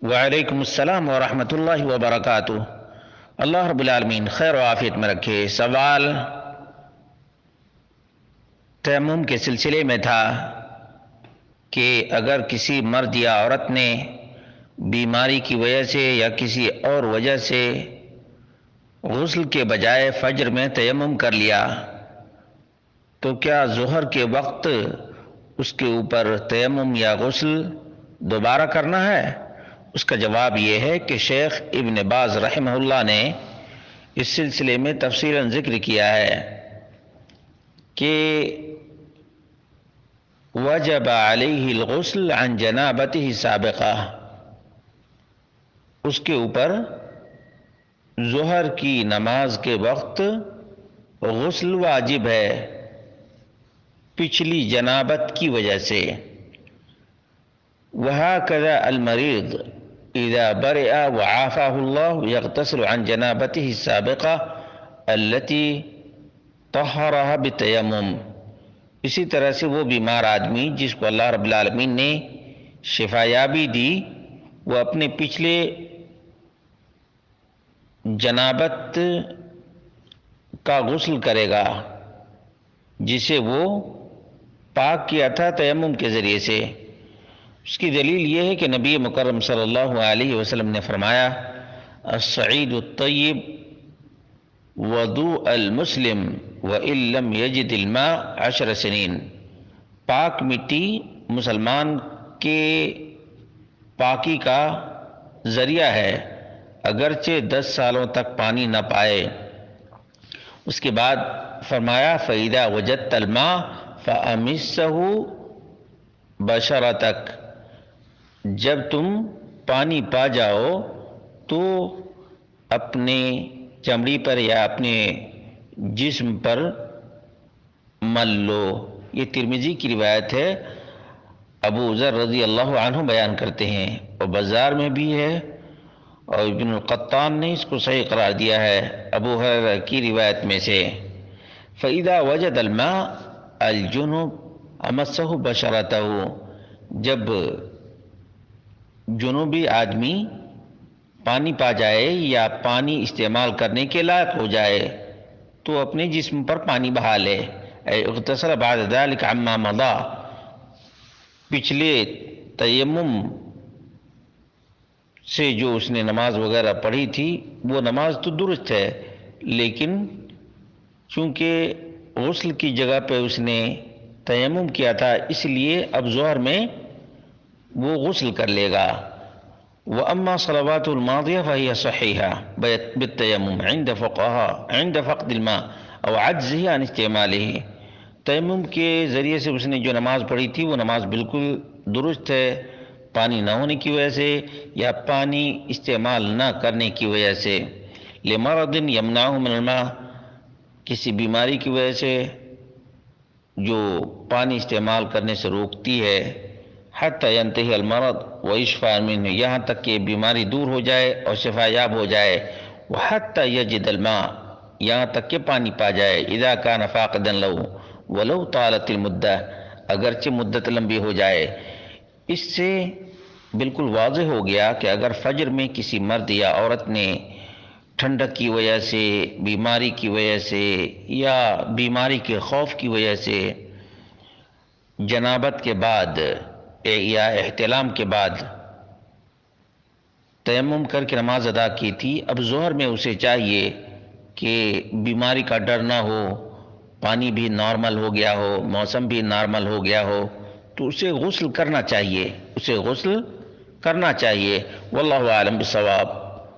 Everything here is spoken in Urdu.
وعلیکم السلام ورحمۃ اللہ وبرکاتہ۔ اللہ رب العالمین خیر و عافیت میں رکھے۔ سوال تیمم کے سلسلے میں تھا کہ اگر کسی مرد یا عورت نے بیماری کی وجہ سے یا کسی اور وجہ سے غسل کے بجائے فجر میں تیمم کر لیا تو کیا ظہر کے وقت اس کے اوپر تیمم یا غسل دوبارہ کرنا ہے؟ اس کا جواب یہ ہے کہ شیخ ابن باز رحمہ اللہ نے اس سلسلے میں تفصیلاً ذکر کیا ہے کہ وجب علیہ الغسل عن جنابتہ سابقہ، اس کے اوپر ظہر کی نماز کے وقت غسل واجب ہے پچھلی جنابت کی وجہ سے۔ وَهَكَذَا الْمَرِيضُ إِذَا بَرِئَ وَعَافَاهُ اللَّهُ يَغْتَسِلُ عَنْ جَنَابَتِهِ السَّابِقَةِ الَّتِي طَهَّرَهَا بِالتَّيَمُّمِ، اسی طرح سے وہ بیمار آدمی جس کو اللہ رب العالمین نے شفا یابی دی، وہ اپنے پچھلے جنابت کا غسل کرے گا جسے وہ پاک کیا تھا تیمم کے ذریعے سے۔ اس کی دلیل یہ ہے کہ نبی مکرم صلی اللہ علیہ وسلم نے فرمایا الصعید الطیب وضوء المسلم وإن لم يجد الماء 10 سنین، پاک مٹی مسلمان کے پاکی کا ذریعہ ہے اگرچہ 10 سالوں تک پانی نہ پائے۔ اس کے بعد فرمایا فَإِذَا وَجَدْتَ الْمَاءَ فَأَمِسَّهُ بَشَرَتَكَ، جب تم پانی پا جاؤ تو اپنے چمڑی پر یا اپنے جسم پر مل لو۔ یہ ترمذی کی روایت ہے، ابو ذر رضی اللہ عنہ بیان کرتے ہیں اور بازار میں بھی ہے، اور ابن القطان نے اس کو صحیح قرار دیا ہے ابو ہریرہ کی روایت میں سے۔ فَإِذَا وَجَدَ الْمَاءَ الْجُنُبَ أَمَسَّهُ بَشَرَتَهُ، جب جنوبی آدمی پانی پا جائے یا پانی استعمال کرنے کے لائق ہو جائے تو اپنے جسم پر پانی بہا لے۔ اغتسل بعد ذلك عما مضى، پچھلے تیمم سے جو اس نے نماز وغیرہ پڑھی تھی وہ نماز تو درست ہے، لیکن چونکہ غسل کی جگہ پہ اس نے تیمم کیا تھا اس لیے اب ظہر میں وہ غسل کر لے گا۔ وَأَمَّا صَلَوَاتُ الْمَاضِيَةِ فَهِيَ صَحِيحَةٌ بِالتَّيَمُّمِ عِنْدَ فَقْدِ الْمَاءِ أَوْ عَجْزِهِ عَنِ اسْتِعْمَالِهِ، تیمم کے ذریعے سے اس نے جو نماز پڑھی تھی وہ نماز بالکل درست ہے، پانی نہ ہونے کی وجہ سے یا پانی استعمال نہ کرنے کی وجہ سے۔ لِمَرَضٍ يَمْنَعُهُ مِنَ الْمَاءِ، کسی بیماری کی وجہ سے جو پانی استعمال کرنے سے روکتی ہے، حتی ینتہی المرض ویشفیٰ منہ، یہاں تک کہ بیماری دور ہو جائے اور شفا یاب ہو جائے، وحتی یجد الماء، یہاں تک کہ پانی پا جائے، اذا کان فاقدا لہ ولو طالت المدہ، اگرچہ مدت لمبی ہو جائے۔ اس سے بالکل واضح ہو گیا کہ اگر فجر میں کسی مرد یا عورت نے ٹھنڈک کی وجہ سے، بیماری کی وجہ سے یا بیماری کے خوف کی وجہ سے جنابت کے بعد یا احتلام کے بعد تیمم کر کے نماز ادا کی تھی، اب ظہر میں اسے چاہیے کہ بیماری کا ڈر نہ ہو، پانی بھی نارمل ہو گیا ہو، موسم بھی نارمل ہو گیا ہو، تو اسے غسل کرنا چاہیے، واللہ اعلم بالصواب۔